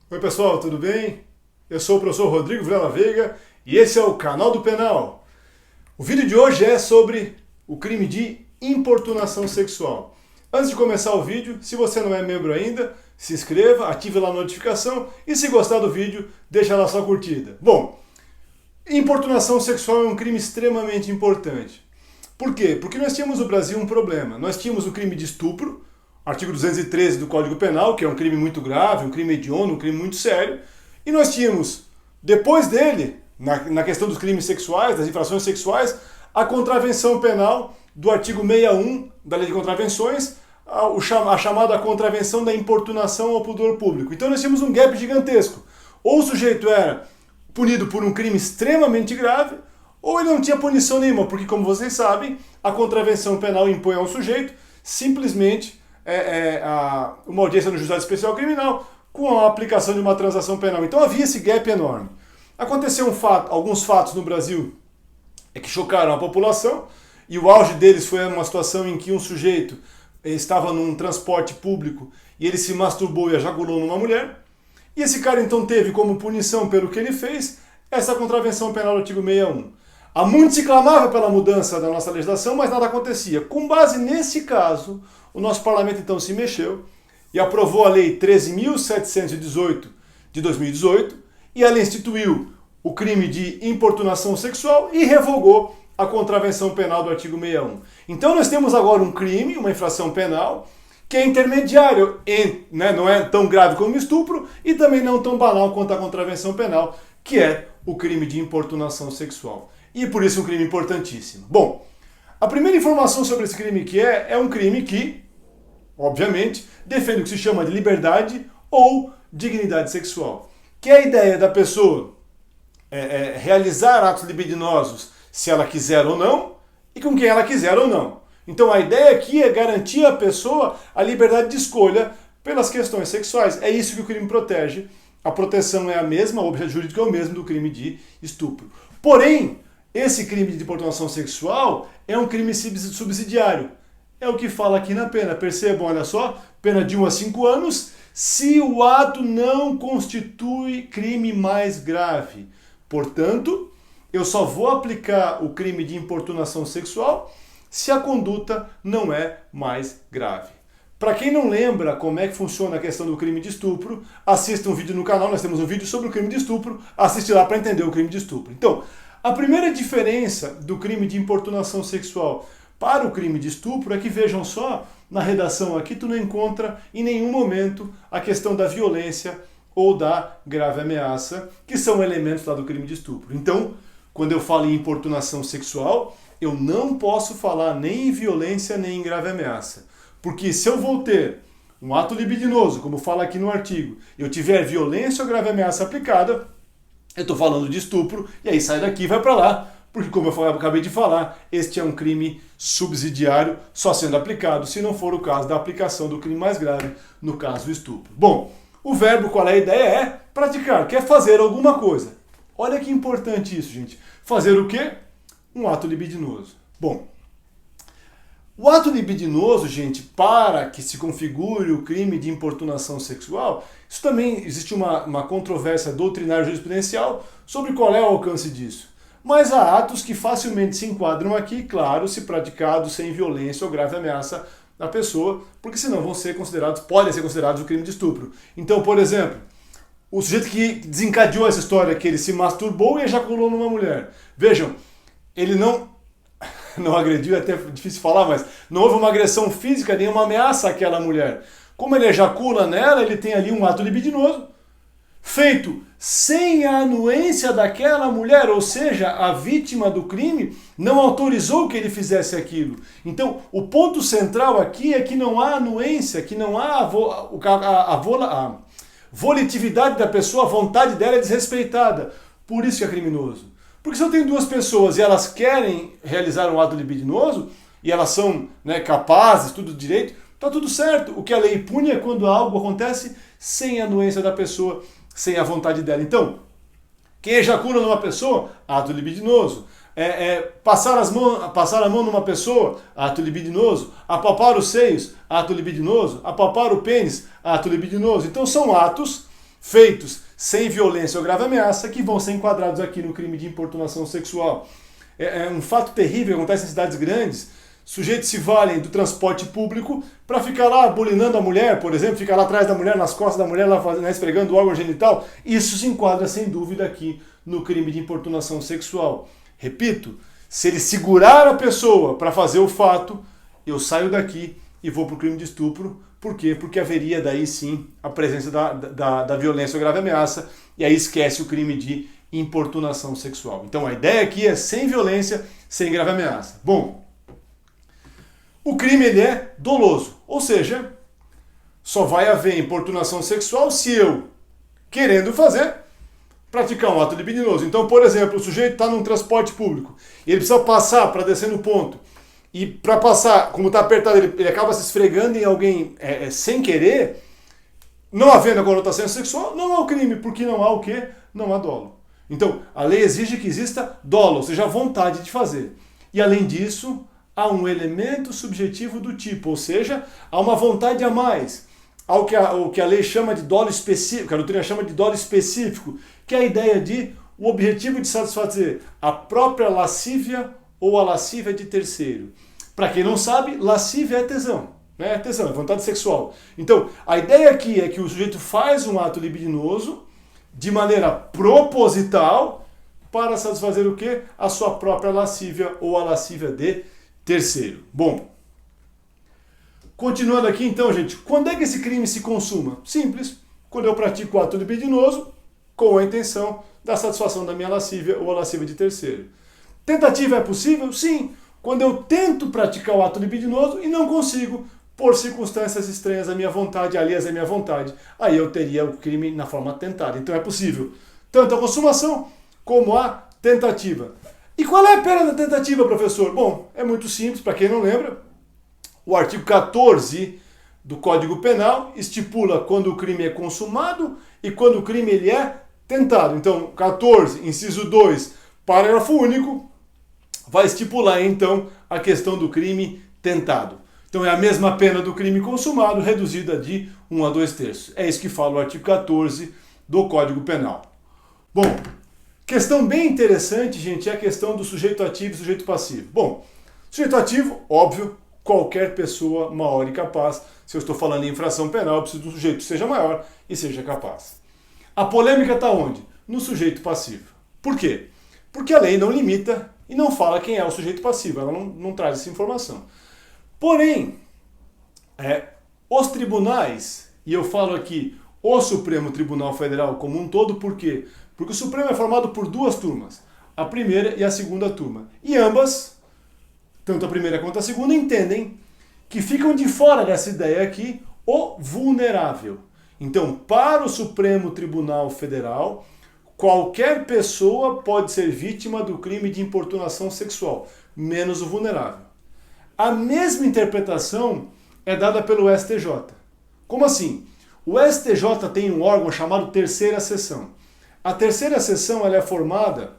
Oi pessoal, tudo bem? Eu sou o professor Rodrigo Vilela Veiga e esse é o Canal do Penal. O vídeo de hoje é sobre o crime de importunação sexual. Antes de começar o vídeo, se você não é membro ainda, se inscreva, ative lá a notificação e se gostar do vídeo, deixa lá sua curtida. Bom, importunação sexual é um crime extremamente importante. Por quê? Porque nós tínhamos no Brasil um problema. Nós tínhamos o crime de estupro, artigo 213 do Código Penal, que é um crime muito grave, um crime hediondo, um crime muito sério. E nós tínhamos, depois dele, na questão dos crimes sexuais, das infrações sexuais, a contravenção penal do artigo 61 da Lei de Contravenções, a chamada contravenção da importunação ao pudor público. Então nós tínhamos um gap gigantesco. Ou o sujeito era punido por um crime extremamente grave, ou ele não tinha punição nenhuma, porque, como vocês sabem, a contravenção penal impõe ao sujeito simplesmente uma audiência no Juizado Especial Criminal com a aplicação de uma transação penal. Então havia esse gap enorme. Aconteceu alguns fatos no Brasil que chocaram a população, e o auge deles foi uma situação em que um sujeito estava num transporte público e ele se masturbou e ejaculou numa mulher, e esse cara então teve como punição pelo que ele fez essa contravenção penal do artigo 61. Há muito se clamava pela mudança da nossa legislação, mas nada acontecia. Com base nesse caso, o nosso parlamento então se mexeu e aprovou a Lei 13.718 de 2018, e ela instituiu o crime de importunação sexual e revogou a contravenção penal do artigo 61. Então nós temos agora um crime, uma infração penal, que é intermediário, não é tão grave como estupro e também não tão banal quanto a contravenção penal, que é o crime de importunação sexual. E por isso um crime importantíssimo. Bom, a primeira informação sobre esse crime que é um crime que, obviamente, defende o que se chama de liberdade ou dignidade sexual. Que é a ideia da pessoa realizar atos libidinosos se ela quiser ou não, e com quem ela quiser ou não. Então a ideia aqui é garantir à pessoa a liberdade de escolha pelas questões sexuais. É isso que o crime protege. A proteção é a mesma, o objeto jurídico é o mesmo do crime de estupro. Porém, esse crime de importunação sexual é um crime subsidiário. É o que fala aqui na pena. Percebam, olha só, pena de 1 a 5 anos, se o ato não constitui crime mais grave. Portanto, eu só vou aplicar o crime de importunação sexual se a conduta não é mais grave. Para quem não lembra como é que funciona a questão do crime de estupro, assista um vídeo no canal, nós temos um vídeo sobre o crime de estupro, assiste lá para entender o crime de estupro. Então, a primeira diferença do crime de importunação sexual para o crime de estupro é que, vejam só, na redação aqui tu não encontra em nenhum momento a questão da violência ou da grave ameaça, que são elementos lá do crime de estupro. Então, quando eu falo em importunação sexual, eu não posso falar nem em violência nem em grave ameaça. Porque se eu vou ter um ato libidinoso, como fala aqui no artigo, eu tiver violência ou grave ameaça aplicada, eu estou falando de estupro, e aí sai daqui e vai para lá, porque, como eu acabei de falar, este é um crime subsidiário, só sendo aplicado se não for o caso da aplicação do crime mais grave, no caso do estupro. Bom, o verbo, qual é a ideia? É praticar, quer fazer alguma coisa. Olha que importante isso, gente. Fazer o quê? Um ato libidinoso. Bom, o ato libidinoso, gente, para que se configure o crime de importunação sexual, isso também existe uma controvérsia doutrinária jurisprudencial sobre qual é o alcance disso. Mas há atos que facilmente se enquadram aqui, claro, se praticados sem violência ou grave ameaça à pessoa, porque senão podem ser considerados o crime de estupro. Então, por exemplo, o sujeito que desencadeou essa história, que ele se masturbou e ejaculou numa mulher. Vejam, ele não agrediu, é até difícil falar, mas não houve uma agressão física, nem uma ameaça àquela mulher. Como ele ejacula nela, ele tem ali um ato libidinoso, feito sem a anuência daquela mulher, ou seja, a vítima do crime não autorizou que ele fizesse aquilo. Então, o ponto central aqui é que não há anuência, que não há a volitividade da pessoa, a vontade dela é desrespeitada. Por isso que é criminoso. Porque se eu tenho duas pessoas e elas querem realizar um ato libidinoso, e elas são capazes, tudo direito, está tudo certo. O que a lei pune é quando algo acontece sem a anuência da pessoa, sem a vontade dela. Então, quem ejacula numa pessoa, ato libidinoso. Passar a mão numa pessoa, ato libidinoso. Apalpar os seios, ato libidinoso. Apalpar o pênis, ato libidinoso. Então são atos feitos sem violência ou grave ameaça que vão ser enquadrados aqui no crime de importunação sexual. É um fato terrível, acontece em cidades grandes. Sujeitos se valem do transporte público para ficar lá bulinando a mulher, por exemplo, ficar lá atrás da mulher, nas costas da mulher, lá esfregando o órgão genital. Isso se enquadra sem dúvida aqui no crime de importunação sexual. Repito, se ele segurar a pessoa para fazer o fato, eu saio daqui e vou para o crime de estupro. Por quê? Porque haveria daí sim a presença da violência ou grave ameaça, e aí esquece o crime de importunação sexual. Então a ideia aqui é sem violência, sem grave ameaça. Bom, o crime ele é doloso, ou seja, só vai haver importunação sexual se eu, querendo fazer, praticar um ato libidinoso. Então, por exemplo, o sujeito está num transporte público e ele precisa passar para descer no ponto. E para passar, como está apertado, ele acaba se esfregando em alguém sem querer, não havendo a conotação sexual, não há o crime, porque não há o quê? Não há dolo. Então, a lei exige que exista dolo, ou seja, a vontade de fazer. E além disso, há um elemento subjetivo do tipo, ou seja, há uma vontade a mais, ao que a lei chama de dolo específico, a doutrina chama de dolo específico, que é a ideia de o objetivo de satisfazer a própria lascívia ou a lascívia de terceiro. Para quem não sabe, lascívia é tesão, né? Tesão, é vontade sexual. Então, a ideia aqui é que o sujeito faz um ato libidinoso de maneira proposital para satisfazer o quê? A sua própria lascívia ou a lascívia de terceiro. Bom, continuando aqui então, gente, quando é que esse crime se consuma? Simples, quando eu pratico o ato libidinoso com a intenção da satisfação da minha lascívia ou a lascívia de terceiro. Tentativa é possível? Sim, quando eu tento praticar o ato libidinoso e não consigo, por circunstâncias estranhas à minha vontade, alheias à minha vontade, aí eu teria o crime na forma tentada. Então é possível tanto a consumação como a tentativa. E qual é a pena da tentativa, professor? Bom, é muito simples, para quem não lembra, o artigo 14 do Código Penal estipula quando o crime é consumado e quando o crime ele é tentado. Então, 14, inciso 2, parágrafo único, vai estipular então a questão do crime tentado. Então é a mesma pena do crime consumado, reduzida de 1 a 2/3. É isso que fala o artigo 14 do Código Penal. Bom, questão bem interessante, gente, é a questão do sujeito ativo e sujeito passivo. Bom, sujeito ativo, óbvio, qualquer pessoa maior e capaz. Se eu estou falando em infração penal, eu preciso do sujeito que seja maior e seja capaz. A polêmica está onde? No sujeito passivo. Por quê? Porque a lei não limita e não fala quem é o sujeito passivo, ela não traz essa informação. Porém, os tribunais, e eu falo aqui o Supremo Tribunal Federal como um todo, por quê? Porque o Supremo é formado por duas turmas, a primeira e a segunda turma. E ambas, tanto a primeira quanto a segunda, entendem que ficam de fora dessa ideia aqui o vulnerável. Então, para o Supremo Tribunal Federal, qualquer pessoa pode ser vítima do crime de importunação sexual, menos o vulnerável. A mesma interpretação é dada pelo STJ. Como assim? O STJ tem um órgão chamado Terceira Seção. A Terceira Seção ela é formada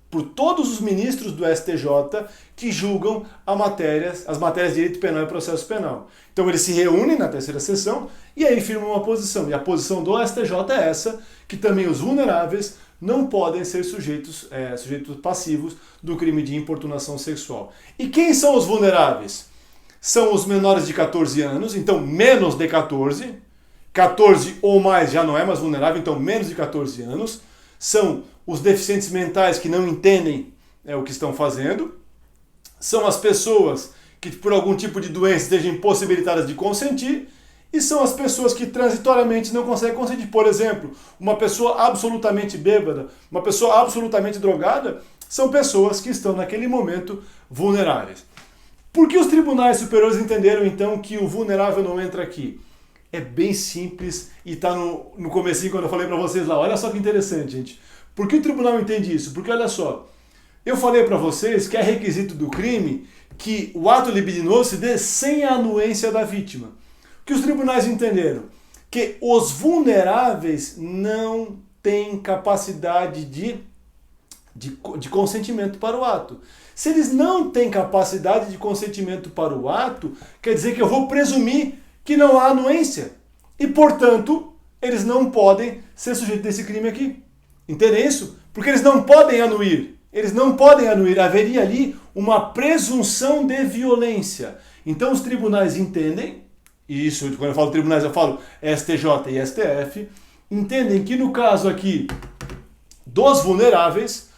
por todos os ministros do STJ que julgam as matérias de direito penal e processo penal. Então eles se reúnem na Terceira Seção e aí firmam uma posição. E a posição do STJ é essa, que também os vulneráveis não podem ser sujeitos passivos do crime de importunação sexual. E quem são os vulneráveis? São os menores de 14 anos, então menos de 14. 14 ou mais já não é mais vulnerável, então menos de 14 anos. São os deficientes mentais que não entendem o que estão fazendo. São as pessoas que por algum tipo de doença estejam impossibilitadas de consentir. E são as pessoas que transitoriamente não conseguem consentir. Por exemplo, uma pessoa absolutamente bêbada, uma pessoa absolutamente drogada, são pessoas que estão naquele momento vulneráveis. Por que os tribunais superiores entenderam então que o vulnerável não entra aqui? É bem simples e está no comecinho quando eu falei para vocês lá. Olha só que interessante, gente. Por que o tribunal entende isso? Porque olha só, eu falei para vocês que é requisito do crime que o ato libidinoso se dê sem a anuência da vítima. Que os tribunais entenderam que os vulneráveis não têm capacidade de consentimento para o ato. Se eles não têm capacidade de consentimento para o ato, quer dizer que eu vou presumir que não há anuência. E, portanto, eles não podem ser sujeitos desse crime aqui. Entendem isso? Porque eles não podem anuir. Eles não podem anuir. Haveria ali uma presunção de violência. Então os tribunais entendem, e isso, quando eu falo tribunais, eu falo STJ e STF, entendem que no caso aqui dos vulneráveis,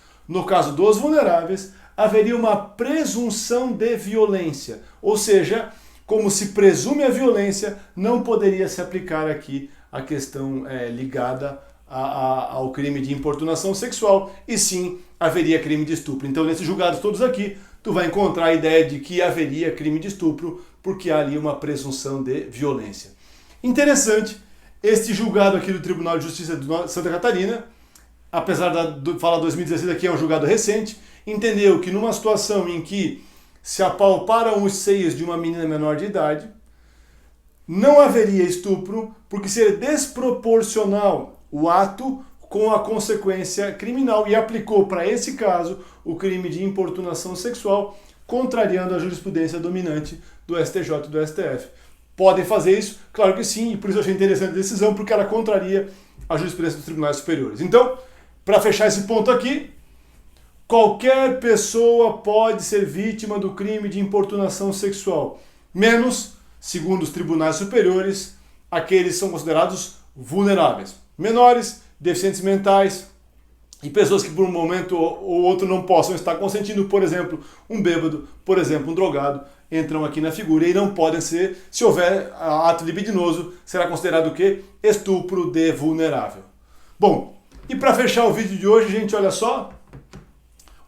haveria uma presunção de violência. Ou seja, como se presume a violência, não poderia se aplicar aqui a questão ligada ao crime de importunação sexual, e sim haveria crime de estupro. Então, nesses julgados todos aqui, tu vai encontrar a ideia de que haveria crime de estupro, porque há ali uma presunção de violência. Interessante, este julgado aqui do Tribunal de Justiça de Santa Catarina, apesar de falar 2016 aqui, é um julgado recente, entendeu que numa situação em que se apalparam os seios de uma menina menor de idade, não haveria estupro, porque seria desproporcional o ato com a consequência criminal, e aplicou para esse caso o crime de importunação sexual, contrariando a jurisprudência dominante do STJ e do STF. Podem fazer isso? Claro que sim, e por isso eu achei interessante a decisão, porque ela contraria a jurisprudência dos tribunais superiores. Então, para fechar esse ponto aqui, qualquer pessoa pode ser vítima do crime de importunação sexual, menos, segundo os tribunais superiores, aqueles que são considerados vulneráveis. Menores, deficientes mentais e pessoas que por um momento ou outro não possam estar consentindo, por exemplo, um bêbado, por exemplo, um drogado, entram aqui na figura e não podem ser, se houver ato libidinoso, será considerado o quê? Estupro de vulnerável. Bom, e para fechar o vídeo de hoje, gente, olha só,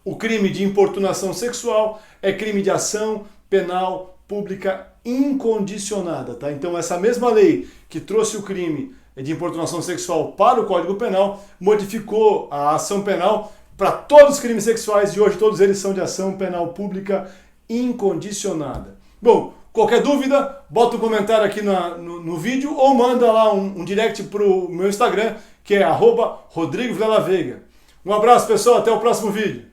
o crime de importunação sexual é crime de ação penal pública incondicionada, tá? Então essa mesma lei que trouxe o crime de importunação sexual para o Código Penal modificou a ação penal para todos os crimes sexuais, e hoje todos eles são de ação penal pública incondicionada. Bom, qualquer dúvida, bota um comentário aqui no vídeo ou manda lá um direct para o meu Instagram, que é @RodrigoVilelaVeiga. Um abraço, pessoal, até o próximo vídeo.